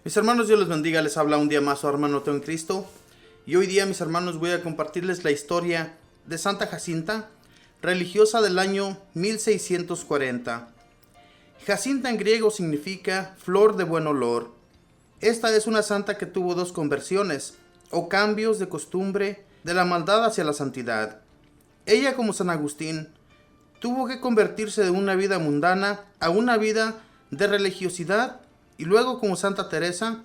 Mis hermanos, Dios les bendiga, les habla un día más su hermano Teo en Cristo. Y hoy día, mis hermanos, voy a compartirles la historia de Santa Jacinta, religiosa del año 1640. Jacinta en griego significa flor de buen olor. Esta es una santa que tuvo dos conversiones, o cambios de costumbre de la maldad hacia la santidad. Ella, como San Agustín, tuvo que convertirse de una vida mundana a una vida de religiosidad, y luego, como Santa Teresa,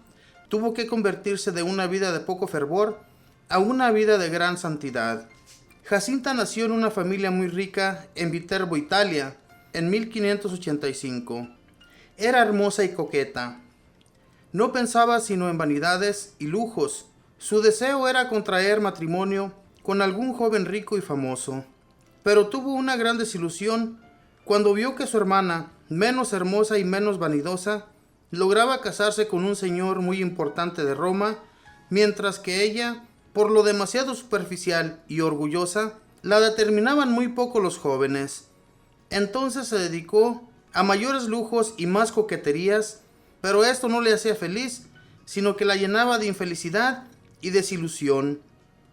tuvo que convertirse de una vida de poco fervor a una vida de gran santidad. Jacinta nació en una familia muy rica en Viterbo, Italia, en 1585. Era hermosa y coqueta. No pensaba sino en vanidades y lujos. Su deseo era contraer matrimonio con algún joven rico y famoso. Pero tuvo una gran desilusión cuando vio que su hermana, menos hermosa y menos vanidosa, lograba casarse con un señor muy importante de Roma, mientras que ella, por lo demasiado superficial y orgullosa, la determinaban muy poco los jóvenes. Entonces se dedicó a mayores lujos y más coqueterías, pero esto no le hacía feliz, sino que la llenaba de infelicidad y desilusión.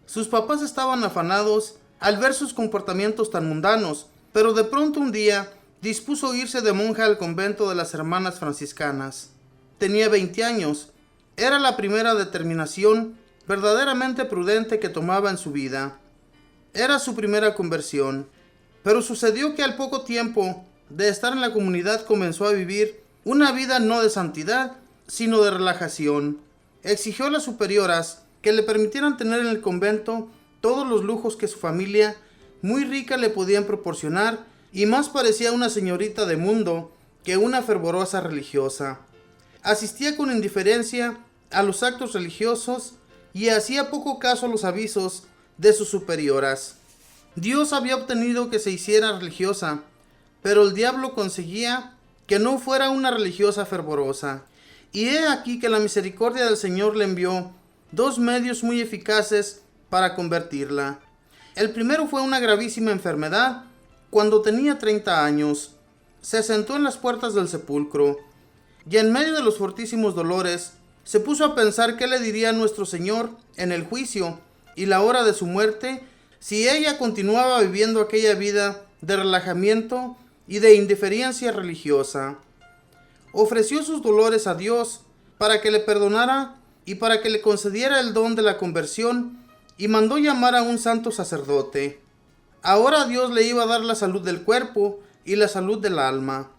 Sus papás estaban afanados al ver sus comportamientos tan mundanos, pero de pronto un día dispuso irse de monja al convento de las hermanas franciscanas. Tenía 20 años. Era la primera determinación verdaderamente prudente que tomaba en su vida. Era su primera conversión. Pero sucedió que al poco tiempo de estar en la comunidad comenzó a vivir una vida no de santidad, sino de relajación. Exigió a las superioras que le permitieran tener en el convento todos los lujos que su familia, muy rica, le podían proporcionar, y más parecía una señorita de mundo que una fervorosa religiosa. Asistía con indiferencia a los actos religiosos y hacía poco caso a los avisos de sus superioras. Dios había obtenido que se hiciera religiosa, pero el diablo conseguía que no fuera una religiosa fervorosa. Y he aquí que la misericordia del Señor le envió dos medios muy eficaces para convertirla. El primero fue una gravísima enfermedad. Cuando tenía 30 años, se sentó en las puertas del sepulcro, y en medio de los fortísimos dolores, se puso a pensar qué le diría nuestro Señor en el juicio y la hora de su muerte, si ella continuaba viviendo aquella vida de relajamiento y de indiferencia religiosa. Ofreció sus dolores a Dios para que le perdonara y para que le concediera el don de la conversión, y mandó llamar a un santo sacerdote. Ahora Dios le iba a dar la salud del cuerpo y la salud del alma.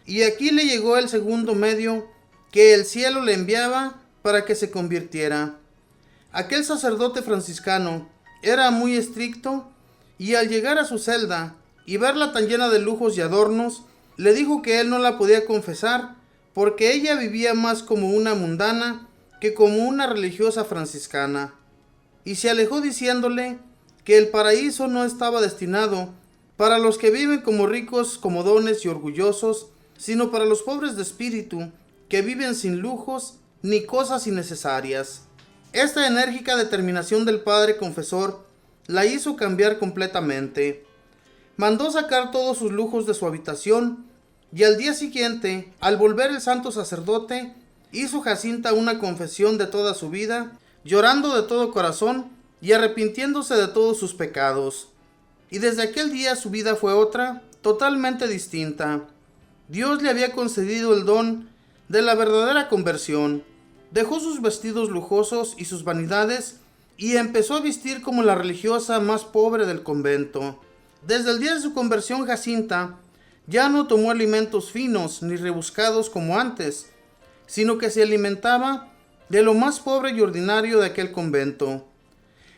Y aquí le llegó el segundo medio que el cielo le enviaba para que se convirtiera. Aquel sacerdote franciscano era muy estricto, y al llegar a su celda y verla tan llena de lujos y adornos, le dijo que él no la podía confesar, porque ella vivía más como una mundana que como una religiosa franciscana. Y se alejó diciéndole que el paraíso no estaba destinado para los que viven como ricos, comodones y orgullosos, sino para los pobres de espíritu, que viven sin lujos ni cosas innecesarias. Esta enérgica determinación del padre confesor la hizo cambiar completamente. Mandó sacar todos sus lujos de su habitación, y al día siguiente, al volver el santo sacerdote, hizo Jacinta una confesión de toda su vida, llorando de todo corazón y arrepintiéndose de todos sus pecados. Y desde aquel día su vida fue otra, totalmente distinta. Dios le había concedido el don de la verdadera conversión. Dejó sus vestidos lujosos y sus vanidades y empezó a vestir como la religiosa más pobre del convento. Desde el día de su conversión, Jacinta ya no tomó alimentos finos ni rebuscados como antes, sino que se alimentaba de lo más pobre y ordinario de aquel convento.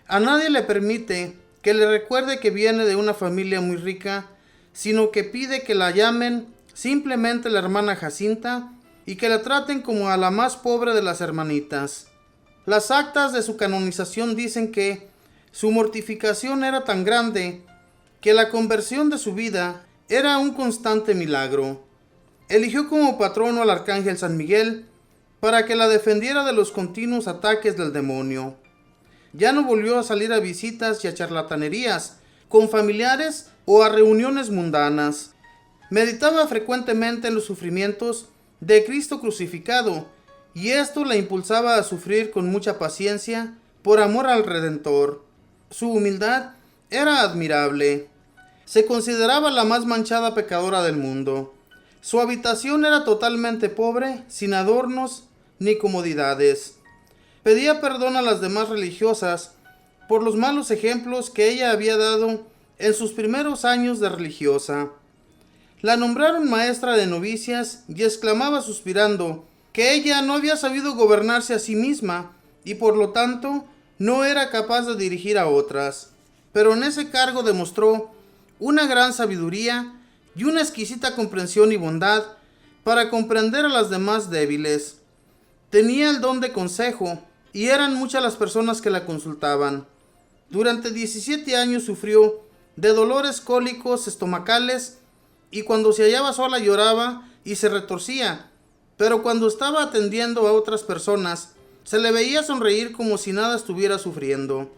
A nadie le permite que le recuerde que viene de una familia muy rica, sino que pide que la llamen simplemente la hermana Jacinta y que la traten como a la más pobre de las hermanitas. Las actas de su canonización dicen que su mortificación era tan grande que la conversión de su vida era un constante milagro. Eligió como patrono al arcángel San Miguel para que la defendiera de los continuos ataques del demonio. Ya no volvió a salir a visitas y a charlatanerías con familiares o a reuniones mundanas. Meditaba frecuentemente en los sufrimientos de Cristo crucificado y esto la impulsaba a sufrir con mucha paciencia por amor al Redentor. Su humildad era admirable. Se consideraba la más manchada pecadora del mundo. Su habitación era totalmente pobre, sin adornos ni comodidades. Pedía perdón a las demás religiosas por los malos ejemplos que ella había dado en sus primeros años de religiosa. La nombraron maestra de novicias y exclamaba suspirando que ella no había sabido gobernarse a sí misma y por lo tanto no era capaz de dirigir a otras. Pero en ese cargo demostró una gran sabiduría y una exquisita comprensión y bondad para comprender a las demás débiles. Tenía el don de consejo y eran muchas las personas que la consultaban. Durante 17 años sufrió de dolores cólicos estomacales y cuando se hallaba sola lloraba y se retorcía, pero cuando estaba atendiendo a otras personas se le veía sonreír como si nada estuviera sufriendo.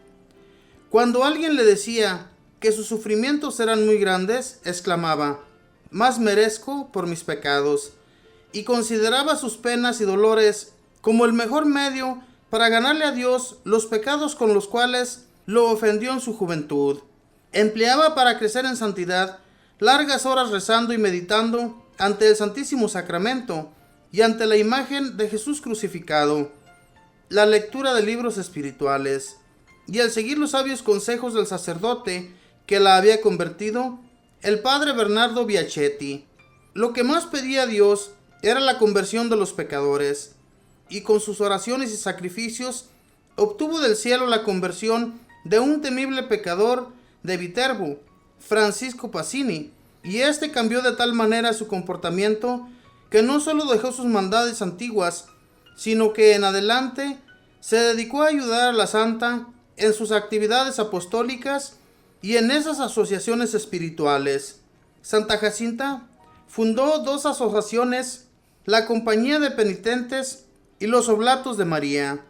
Cuando alguien le decía que sus sufrimientos eran muy grandes, exclamaba: «Más merezco por mis pecados», y consideraba sus penas y dolores como el mejor medio para ganarle a Dios los pecados con los cuales lo ofendió en su juventud. Empleaba para crecer en santidad largas horas rezando y meditando ante el Santísimo Sacramento y ante la imagen de Jesús crucificado, la lectura de libros espirituales y el seguir los sabios consejos del sacerdote que la había convertido, el padre Bernardo Biachetti. Lo que más pedía a Dios era la conversión de los pecadores, y con sus oraciones y sacrificios obtuvo del cielo la conversión de un temible pecador de Viterbo, Francisco Pasini, y este cambió de tal manera su comportamiento que no solo dejó sus maldades antiguas, sino que en adelante se dedicó a ayudar a la santa en sus actividades apostólicas y en esas asociaciones espirituales. Santa Jacinta fundó 2 asociaciones, la Compañía de Penitentes y los Oblatos de María.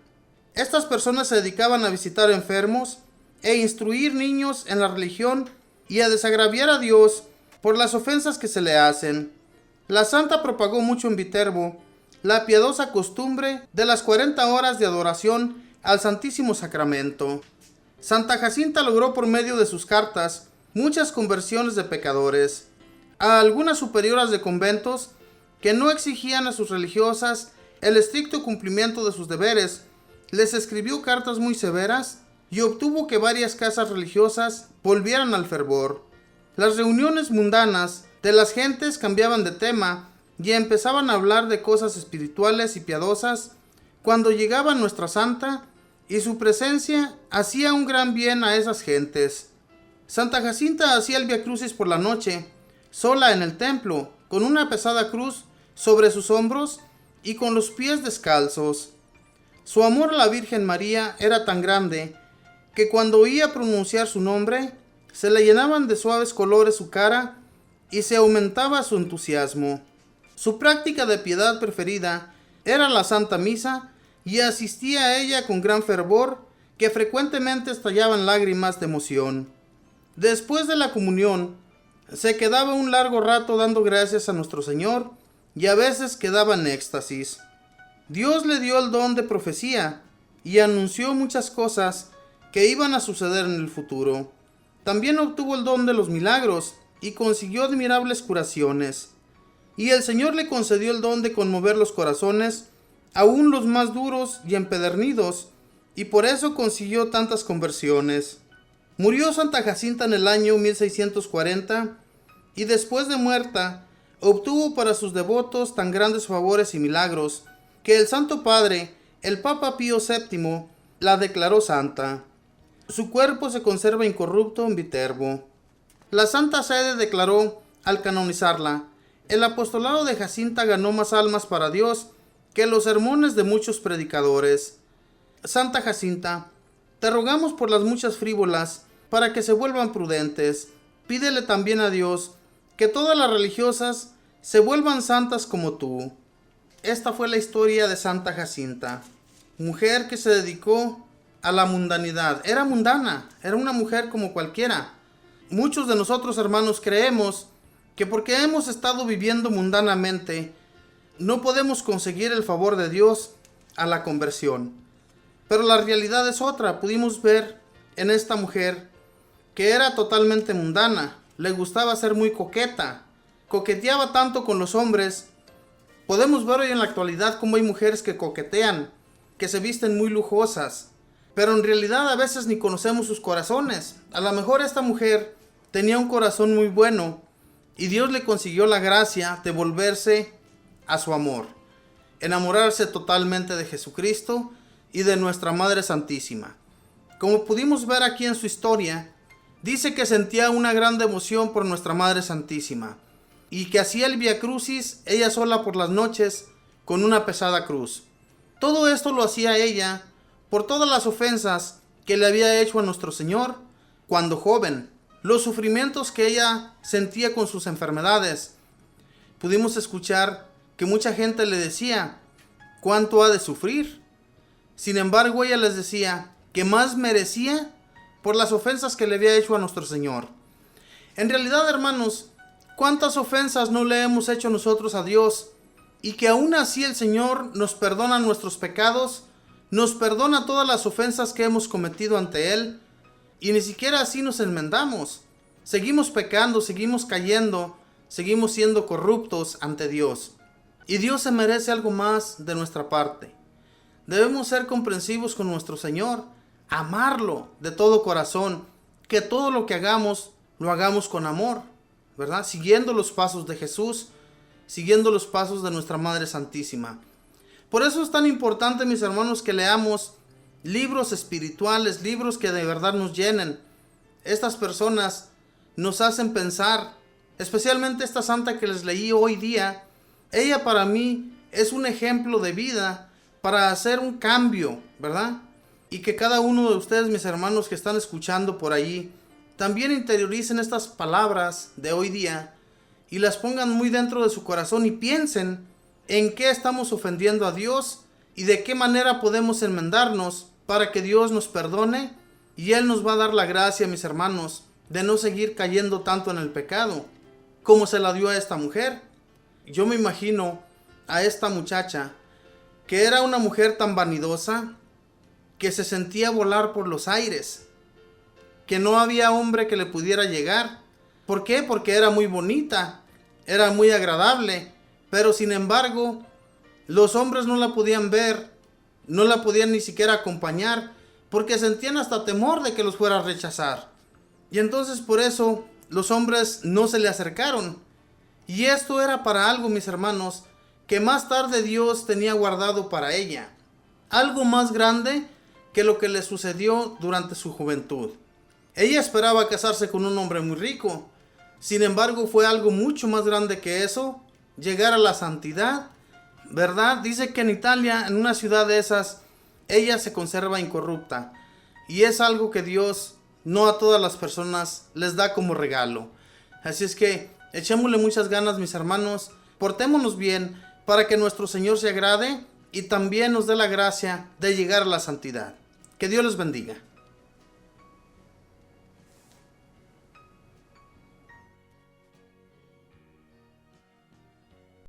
Estas personas se dedicaban a visitar enfermos e instruir niños en la religión y a desagraviar a Dios por las ofensas que se le hacen. La santa propagó mucho en Viterbo la piadosa costumbre de las 40 horas de adoración al Santísimo Sacramento. Santa Jacinta logró por medio de sus cartas muchas conversiones de pecadores. A algunas superioras de conventos que no exigían a sus religiosas el estricto cumplimiento de sus deberes, les escribió cartas muy severas y obtuvo que varias casas religiosas volvieran al fervor. Las reuniones mundanas de las gentes cambiaban de tema y empezaban a hablar de cosas espirituales y piadosas cuando llegaba nuestra santa, y su presencia hacía un gran bien a esas gentes. Santa Jacinta hacía el viacrucis por la noche, sola en el templo, con una pesada cruz sobre sus hombros y con los pies descalzos. Su amor a la Virgen María era tan grande que cuando oía pronunciar su nombre, se le llenaban de suaves colores su cara y se aumentaba su entusiasmo. Su práctica de piedad preferida era la Santa Misa y asistía a ella con gran fervor que frecuentemente estallaban lágrimas de emoción. Después de la comunión, se quedaba un largo rato dando gracias a nuestro Señor y a veces quedaba en éxtasis. Dios le dio el don de profecía y anunció muchas cosas que iban a suceder en el futuro. También obtuvo el don de los milagros y consiguió admirables curaciones. Y el Señor le concedió el don de conmover los corazones, aún los más duros y empedernidos, y por eso consiguió tantas conversiones. Murió Santa Jacinta en el año 1640, y después de muerta, obtuvo para sus devotos tan grandes favores y milagros, que el Santo Padre, el Papa Pío VII, la declaró santa. Su cuerpo se conserva incorrupto en Viterbo. La Santa Sede declaró, al canonizarla: el apostolado de Jacinta ganó más almas para Dios que los sermones de muchos predicadores. Santa Jacinta, te rogamos por las muchas frívolas, para que se vuelvan prudentes. Pídele también a Dios que todas las religiosas se vuelvan santas como tú. Esta fue la historia de Santa Jacinta, mujer que se dedicó a la mundanidad. Era mundana, era una mujer como cualquiera. Muchos de nosotros, hermanos, creemos que porque hemos estado viviendo mundanamente, no podemos conseguir el favor de Dios a la conversión. Pero la realidad es otra. Pudimos ver en esta mujer que era totalmente mundana, le gustaba ser muy coqueta, coqueteaba tanto con los hombres. Podemos ver hoy en la actualidad cómo hay mujeres que coquetean, que se visten muy lujosas, pero en realidad a veces ni conocemos sus corazones. A lo mejor esta mujer tenía un corazón muy bueno y Dios le consiguió la gracia de volverse a su amor, enamorarse totalmente de Jesucristo y de nuestra Madre Santísima. Como pudimos ver aquí en su historia, dice que sentía una gran devoción por nuestra Madre Santísima y que hacía el Vía Crucis ella sola por las noches con una pesada cruz. Todo esto lo hacía ella por todas las ofensas que le había hecho a nuestro Señor cuando joven, los sufrimientos que ella sentía con sus enfermedades. Pudimos escuchar que mucha gente le decía cuánto ha de sufrir. Sin embargo, ella les decía que más merecía por las ofensas que le había hecho a nuestro Señor. En realidad, hermanos, ¿cuántas ofensas no le hemos hecho nosotros a Dios? Y que aún así el Señor nos perdona nuestros pecados, nos perdona todas las ofensas que hemos cometido ante Él, y ni siquiera así nos enmendamos. Seguimos pecando, seguimos cayendo, seguimos siendo corruptos ante Dios. Y Dios se merece algo más de nuestra parte. Debemos ser comprensivos con nuestro Señor, amarlo de todo corazón, que todo lo que hagamos, lo hagamos con amor, ¿verdad? Siguiendo los pasos de Jesús, siguiendo los pasos de nuestra Madre Santísima. Por eso es tan importante, mis hermanos, que leamos libros espirituales, libros que de verdad nos llenen. Estas personas nos hacen pensar, especialmente esta santa que les leí hoy día. Ella para mí es un ejemplo de vida para hacer un cambio, ¿verdad? Y que cada uno de ustedes, mis hermanos que están escuchando por allí, también interioricen estas palabras de hoy día y las pongan muy dentro de su corazón y piensen en qué estamos ofendiendo a Dios y de qué manera podemos enmendarnos para que Dios nos perdone y Él nos va a dar la gracia, mis hermanos, de no seguir cayendo tanto en el pecado como se la dio a esta mujer. Yo me imagino a esta muchacha que era una mujer tan vanidosa que se sentía volar por los aires, que no había hombre que le pudiera llegar. ¿Por qué? Porque era muy bonita, era muy agradable, pero sin embargo los hombres no la podían ver, no la podían ni siquiera acompañar, porque sentían hasta temor de que los fuera a rechazar. Y entonces por eso los hombres no se le acercaron. Y esto era para algo, mis hermanos, que más tarde Dios tenía guardado para ella. Algo más grande que lo que le sucedió durante su juventud. Ella esperaba casarse con un hombre muy rico. Sin embargo, fue algo mucho más grande que eso, llegar a la santidad, ¿verdad? Dice que en Italia, en una ciudad de esas, ella se conserva incorrupta. Y es algo que Dios no a todas las personas les da como regalo. Así es que echémosle muchas ganas, mis hermanos, portémonos bien para que nuestro Señor se agrade y también nos dé la gracia de llegar a la santidad. Que Dios les bendiga.